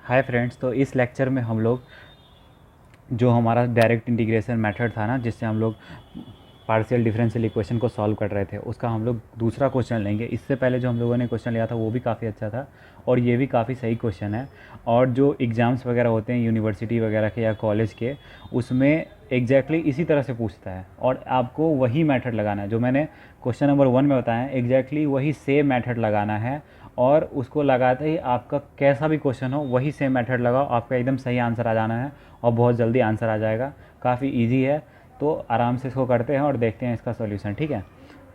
Hi friends, तो इस lecture में हम लोग जो हमारा डायरेक्ट इंटीग्रेशन मेथड था ना, जिससे हम लोग पार्शियल डिफरेंशियल इक्वेशन को सॉल्व कर रहे थे, उसका हम लोग दूसरा क्वेश्चन लेंगे। इससे पहले जो हम लोगों ने क्वेश्चन लिया था वो भी काफ़ी अच्छा था और ये भी काफ़ी सही क्वेश्चन है। और जो एग्ज़ाम्स वगैरह होते हैं यूनिवर्सिटी वगैरह के या कॉलेज के, उसमें एग्जैक्टली इसी तरह से पूछता है और आपको वही मेथड लगाना है जो मैंने क्वेश्चन नंबर 1 में बताया है। एग्जैक्टली वही सेम मेथड लगाना है और उसको लगाते ही आपका कैसा भी क्वेश्चन हो वही सेम मेथड लगाओ, आपका एकदम सही आंसर आ जाना है और बहुत जल्दी आंसर आ जाएगा। काफ़ी इजी है, तो आराम से इसको करते हैं और देखते हैं इसका सॉल्यूशन। ठीक है,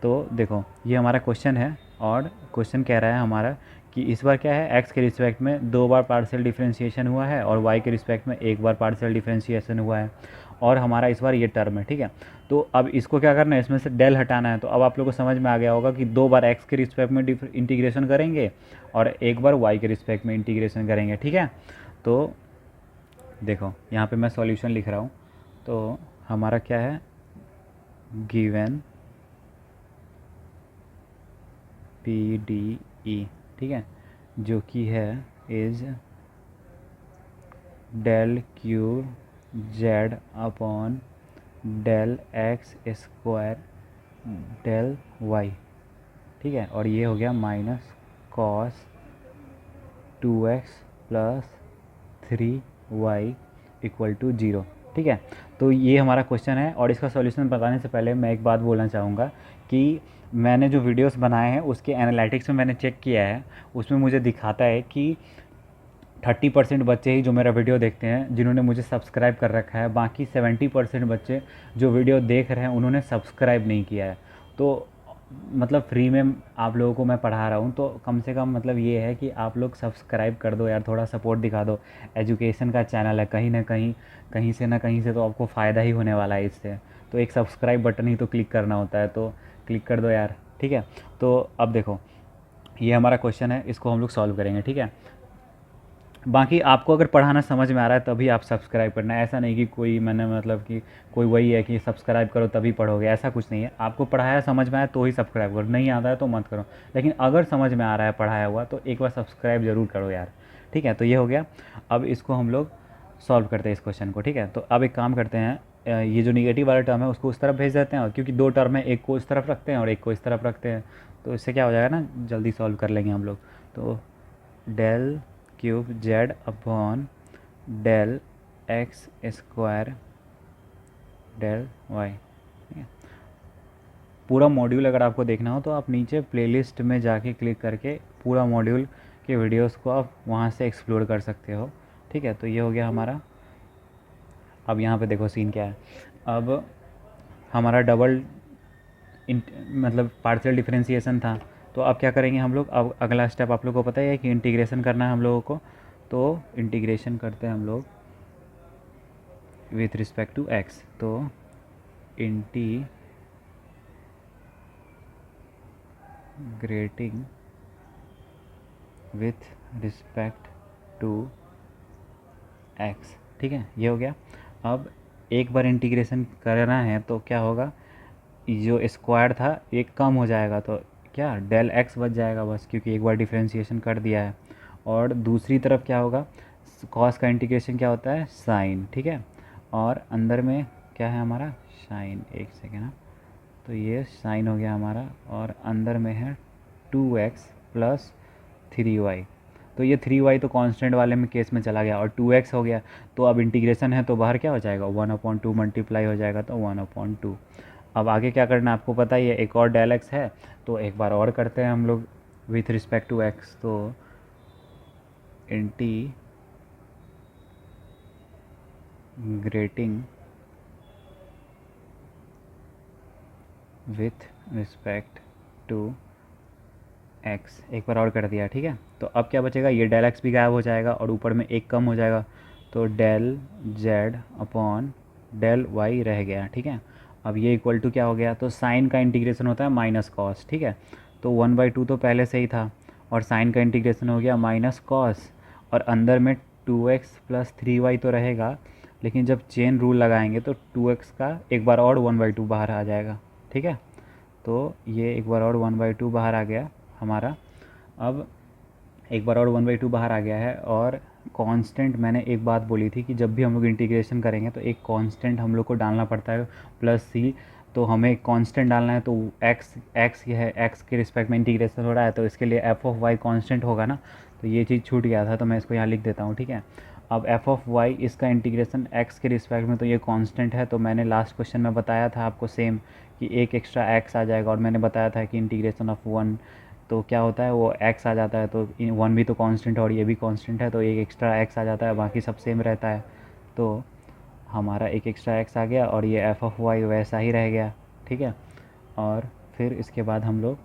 तो देखो ये हमारा क्वेश्चन है और क्वेश्चन कह रहा है हमारा कि इस बार क्या है, x के रिस्पेक्ट में 2 बार पार्शियल डिफरेंशिएशन हुआ है और y के रिस्पेक्ट में 1 बार पार्शियल डिफरेंशिएशन हुआ है और हमारा इस बार ये टर्म है। ठीक है, तो अब इसको क्या करना है, इसमें से डेल हटाना है। तो अब आप लोगों को समझ में आ गया होगा कि 2 बार x के रिस्पेक्ट में इंटीग्रेशन करेंगे और 1 बार y के रिस्पेक्ट में इंटीग्रेशन करेंगे। ठीक है, तो देखो यहाँ पे मैं सॉल्यूशन लिख रहा हूँ। तो हमारा क्या है, गिवन पी डी ई, ठीक है, जो कि है is del cube z upon del x square del y. ठीक है, और ये हो गया minus cos 2x plus 3y equal to 0। ठीक है, तो ये हमारा क्वेश्चन है और इसका सॉल्यूशन बताने से पहले मैं एक बात बोलना चाहूँगा कि मैंने जो वीडियोस बनाए हैं उसके एनालिटिक्स में मैंने चेक किया है, उसमें मुझे दिखाता है कि 30% बच्चे ही जो मेरा वीडियो देखते हैं जिन्होंने मुझे सब्सक्राइब कर रखा है, बाकी 70% बच्चे जो वीडियो देख रहे हैं उन्होंने सब्सक्राइब नहीं किया है। तो मतलब फ्री में आप लोगों को मैं पढ़ा रहा हूँ, तो कम से कम मतलब ये है कि आप लोग सब्सक्राइब कर दो यार, थोड़ा सपोर्ट दिखा दो। एजुकेशन का चैनल है, कहीं ना कहीं से तो आपको फ़ायदा ही होने वाला है इससे। तो एक सब्सक्राइब बटन ही तो क्लिक करना होता है, तो क्लिक कर दो यार। ठीक है, तो अब देखो ये हमारा क्वेश्चन है, इसको हम लोग सॉल्व करेंगे। ठीक है, बाकी आपको अगर पढ़ाना समझ में आ रहा है तभी आप सब्सक्राइब करना है, ऐसा नहीं कि कोई मैंने मतलब कि कोई वही है कि सब्सक्राइब करो तभी पढ़ोगे, ऐसा कुछ नहीं है। आपको पढ़ाया समझ में आया तो ही सब्सक्राइब करो, नहीं आता है तो मत करो। लेकिन अगर समझ में आ रहा है पढ़ाया हुआ तो एक बार सब्सक्राइब ज़रूर करो यार। ठीक है, तो ये हो गया। अब इसको हम लोग सॉल्व करते हैं इस क्वेश्चन को। ठीक है, तो अब एक काम करते हैं, ये जो निगेटिव वाला टर्म है उसको उस तरफ भेज देते हैं, और क्योंकि 2 टर्म है, एक को इस तरफ रखते हैं और एक को इस तरफ रखते हैं, तो इससे क्या हो जाएगा ना, जल्दी सॉल्व कर लेंगे हम लोग। तो del cube z upon del x square del y. पूरा मॉड्यूल अगर आपको देखना हो तो आप नीचे प्लेलिस्ट में जाके क्लिक करके पूरा मॉड्यूल के वीडियोस को आप वहाँ से एक्सप्लोर कर सकते हो। ठीक है, तो ये हो गया हमारा। अब यहाँ पे देखो सीन क्या है, अब हमारा डबल मतलब पार्शियल डिफरेंशिएशन था। तो अब क्या करेंगे हम लोग, अब अगला स्टेप आप लोगों को पता ही है कि इंटीग्रेशन करना है हम लोगों को। तो इंटीग्रेशन करते हैं हम लोग विथ रिस्पेक्ट टू एक्स। तो integrating with respect to x. ठीक है, ये हो गया। अब एक बार इंटीग्रेशन करना है तो क्या होगा, जो स्क्वायर था एक कम हो जाएगा, तो क्या डेल एक्स बच जाएगा बस, क्योंकि एक बार डिफरेंशिएशन कर दिया है। और दूसरी तरफ क्या होगा, कॉस का इंटीग्रेशन क्या होता है, साइन। ठीक है, और अंदर में क्या है हमारा, साइन। एक सेकेंड ना, तो ये साइन हो गया हमारा और अंदर में है 2x प्लस 3y। तो ये 3y तो कांस्टेंट वाले में केस में चला गया और 2x हो गया। तो अब इंटीग्रेशन है तो बाहर क्या हो जाएगा, 1/2 मल्टीप्लाई हो जाएगा, तो 1/2। अब आगे क्या करना है आपको पता ही है, एक और डेल एक्स है, तो एक बार और करते हैं हम लोग विथ रिस्पेक्ट टू एक्स। तो integrating with respect to x, एक बार और कर दिया। ठीक है, तो अब क्या बचेगा, ये डेल एक्स भी गायब हो जाएगा और ऊपर में एक कम हो जाएगा, तो del z upon del y रह गया। ठीक है, अब ये इक्वल टू क्या हो गया, तो साइन का इंटीग्रेशन होता है माइनस कॉस। ठीक है, तो 1/2 तो पहले से ही था और साइन का इंटीग्रेशन हो गया माइनस कॉस, और अंदर में 2x प्लस 3y तो रहेगा, लेकिन जब चेन रूल लगाएंगे तो 2x का एक बार और 1/2 बाहर आ जाएगा। ठीक है, तो ये एक बार और 1/2 बाहर आ गया हमारा। अब एक बार और 1/2 बाहर आ गया है और कांस्टेंट मैंने एक बात बोली थी कि जब भी हम लोग इंटीग्रेशन करेंगे तो एक कांस्टेंट हम लोग को डालना पड़ता है प्लस सी, तो हमें कांस्टेंट डालना है, तो एक्स ये है, एक्स के रिस्पेक्ट में इंटीग्रेशन हो रहा है तो इसके लिए एफ ऑफ वाई कांस्टेंट होगा ना, तो ये चीज़ छूट गया था तो मैं इसको यहाँ लिख देता हूँ, ठीक है। अब एफ ऑफ वाई इसका इंटीग्रेशन एक्स के रिस्पेक्ट में, तो ये कांस्टेंट है, तो मैंने लास्ट क्वेश्चन में बताया था आपको सेम कि एक एक्स्ट्रा एक्स आ जाएगा, और मैंने बताया था कि इंटीग्रेशन ऑफ वन तो क्या होता है वो एक्स आ जाता है, तो वन भी तो कांस्टेंट है और ये भी कांस्टेंट है, तो एक एक्स्ट्रा एक्स आ जाता है, बाकी सब सेम रहता है, तो हमारा एक एक्स्ट्रा एक्स आ गया और ये एफ ऑफ वाई वैसा ही रह गया, ठीक है। और फिर इसके बाद हम लोग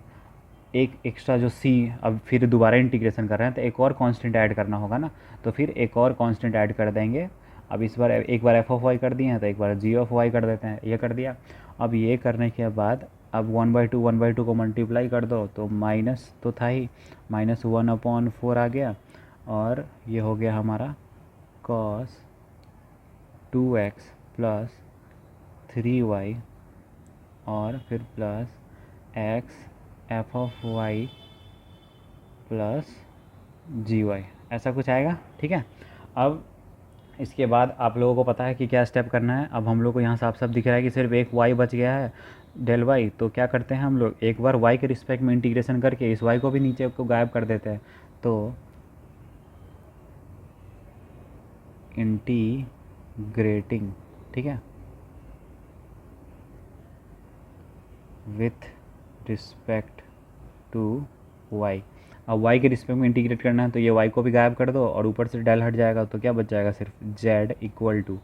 एक एक्स्ट्रा जो सी, अब फिर दोबारा इंटीग्रेशन कर रहे हैं तो एक और कांस्टेंट ऐड करना होगा ना, तो फिर एक और कांस्टेंट ऐड कर देंगे। अब इस बार एक बार एफ ऑफ वाई कर दिए हैं तो एक बार जी ऑफ वाई कर देते हैं, ये कर दिया। अब ये करने के बाद अब 1/2 को मल्टीप्लाई कर दो तो माइनस तो था ही, -1/4 आ गया, और ये हो गया हमारा cos 2x प्लस 3y और फिर plus x f of y plus g y, ऐसा कुछ आएगा, ठीक है। अब इसके बाद आप लोगों को पता है कि क्या स्टेप करना है। अब हम लोग को यहाँ साफ साफ दिख रहा है कि सिर्फ एक y बच गया है, डेल वाई, तो क्या करते हैं हम लोग एक बार y के रिस्पेक्ट में इंटीग्रेशन करके इस y को भी नीचे को गायब कर देते हैं, तो इंटीग्रेटिंग, ठीक है, विथ रिस्पेक्ट टू y। अब y के रिस्पेक्ट में इंटीग्रेट करना है तो ये y को भी गायब कर दो और ऊपर से डेल हट जाएगा, तो क्या बच जाएगा सिर्फ z इक्वल टू,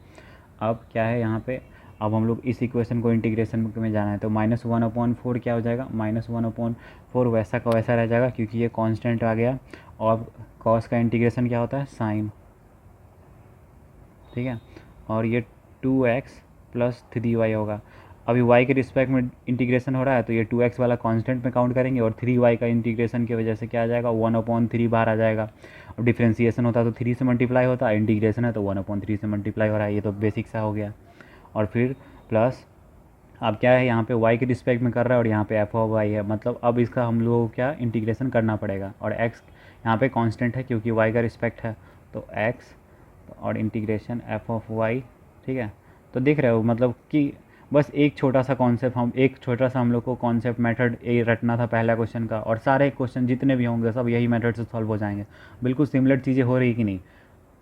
अब क्या है यहाँ पे, अब हम लोग इस इक्वेशन को इंटीग्रेशन में जाना है तो -1/4 क्या हो जाएगा, -1/4 वैसा का वैसा रह जाएगा क्योंकि ये कांस्टेंट आ गया, और कॉस का इंटीग्रेशन क्या होता है, साइन, ठीक है, और ये 2x प्लस 3y होगा। अभी y के रिस्पेक्ट में इंटीग्रेशन हो रहा है तो ये 2x वाला कांस्टेंट में काउंट करेंगे, और 3y का इंटीग्रेशन की वजह से क्या आ जाएगा, 1/3 बाहर आ जाएगा। और डिफ्रेंसिएशन होता है तो 3 से मल्टीप्लाई होता है, इंटीग्रेशन है तो 1/3 से मल्टीप्लाई हो रहा है, ये तो बेसिक सा हो गया। और फिर प्लस अब क्या है यहाँ पे y के रिस्पेक्ट में कर रहा है और यहाँ पे एफ ऑफ वाई है, मतलब अब इसका हम लोगों को क्या इंटीग्रेशन करना पड़ेगा, और x यहाँ पे कांस्टेंट है क्योंकि y का रिस्पेक्ट है, तो x और इंटीग्रेशन एफ ऑफ वाई, ठीक है। तो देख रहे हो मतलब कि बस एक छोटा सा कॉन्सेप्ट, हम लोग को कॉन्सेप्ट मेथड ये रटना था पहला क्वेश्चन का, और सारे क्वेश्चन जितने भी होंगे सब यही मेथड से सॉल्व हो जाएंगे। बिल्कुल सिमिलर चीज़ें हो रही कि नहीं,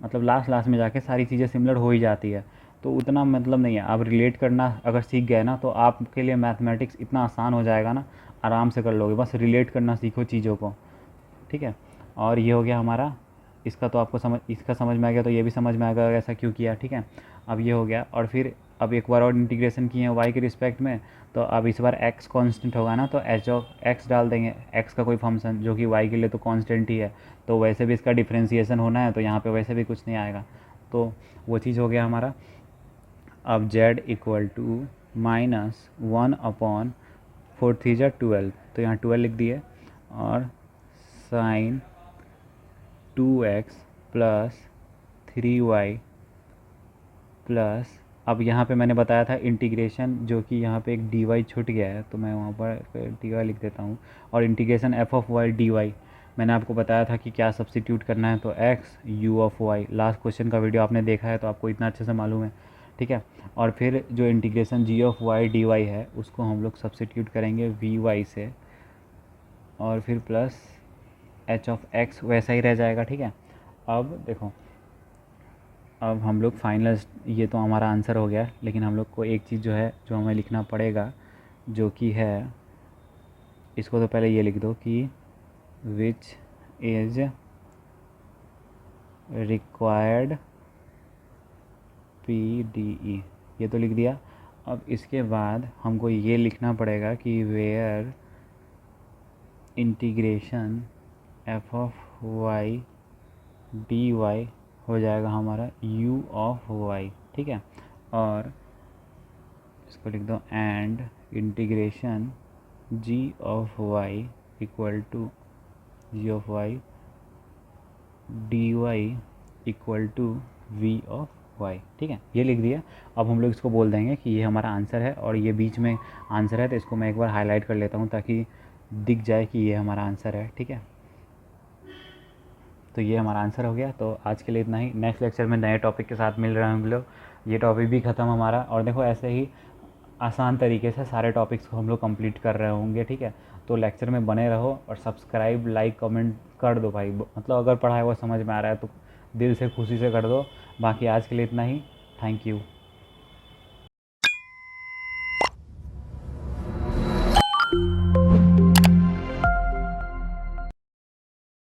मतलब लास्ट में जाके सारी चीज़ें सिमिलर हो ही जाती है, तो उतना मतलब नहीं है। आप रिलेट करना अगर सीख गए ना तो आपके लिए मैथमेटिक्स इतना आसान हो जाएगा ना, आराम से कर लोगे, बस रिलेट करना सीखो चीज़ों को, ठीक है। और ये हो गया हमारा, इसका तो आपको इसका समझ में आ गया तो ये भी समझ में आ गया ऐसा क्यों किया, ठीक है। अब ये हो गया, और फिर अब एक बार और इंटीग्रेशन किए हैं y के रिस्पेक्ट में, तो अब इस बार x कांस्टेंट होगा ना तो h ऑफ x डाल देंगे, x का कोई फंक्शन जो कि y के लिए तो कांस्टेंट ही है, तो वैसे भी इसका डिफ्रेंसिएशन होना है तो यहाँ पे वैसे भी कुछ नहीं आएगा, तो वो चीज़ हो गया हमारा। अब z इक्वल टू -1/4 3 जा 12, तो यहाँ 12 लिख दिए, और sign 2x plus 3y plus, अब यहाँ पे मैंने बताया था इंटीग्रेशन, जो कि यहाँ पे एक dy छूट गया है तो मैं वहाँ पर dy लिख देता हूँ, और integration f of y dy मैंने आपको बताया था कि क्या सब्सिट्यूट करना है, तो x u of y, last question का वीडियो आपने देखा है तो आपको इतना अच्छे से मालूम है, ठीक है। और फिर जो integration g of y dy है उसको हम लोग सब्सिट्यूट करेंगे vy से, और फिर प्लस h ऑफ x वैसा ही रह जाएगा, ठीक है। अब देखो, अब हम लोग फाइनल, ये तो हमारा आंसर हो गया, लेकिन हम लोग को एक चीज़ जो है जो हमें लिखना पड़ेगा, जो कि है, इसको तो पहले ये लिख दो कि विच इज़ रिक्वायर्ड PDE, ये तो लिख दिया। अब इसके बाद हमको ये लिखना पड़ेगा कि where integration f of y d y हो जाएगा हमारा u ऑफ y, ठीक है। और इसको लिख दो and integration g of y equal to g of y dy equal to v of y, ठीक है, ये लिख दिया। अब हम लोग इसको बोल देंगे कि ये हमारा आंसर है, और ये बीच में आंसर है तो इसको मैं एक बार हाईलाइट कर लेता हूँ ताकि दिख जाए कि ये हमारा आंसर है, ठीक है। तो तो ये हमारा आंसर हो गया। तो आज के लिए इतना ही। नेक्स्ट लेक्चर में नए टॉपिक के साथ मिल रहे हैं हम लोग। ये टॉपिक भी ख़त्म हमारा, और देखो ऐसे ही आसान तरीके से सारे टॉपिक्स को हम लोग कंप्लीट कर रहे होंगे, ठीक है। तो लेक्चर में बने रहो और सब्सक्राइब लाइक कमेंट कर दो भाई, मतलब अगर पढ़ाया हुआ समझ में आ रहा है तो दिल से खुशी से कर दो। बाकी आज के लिए इतना ही। Thank you.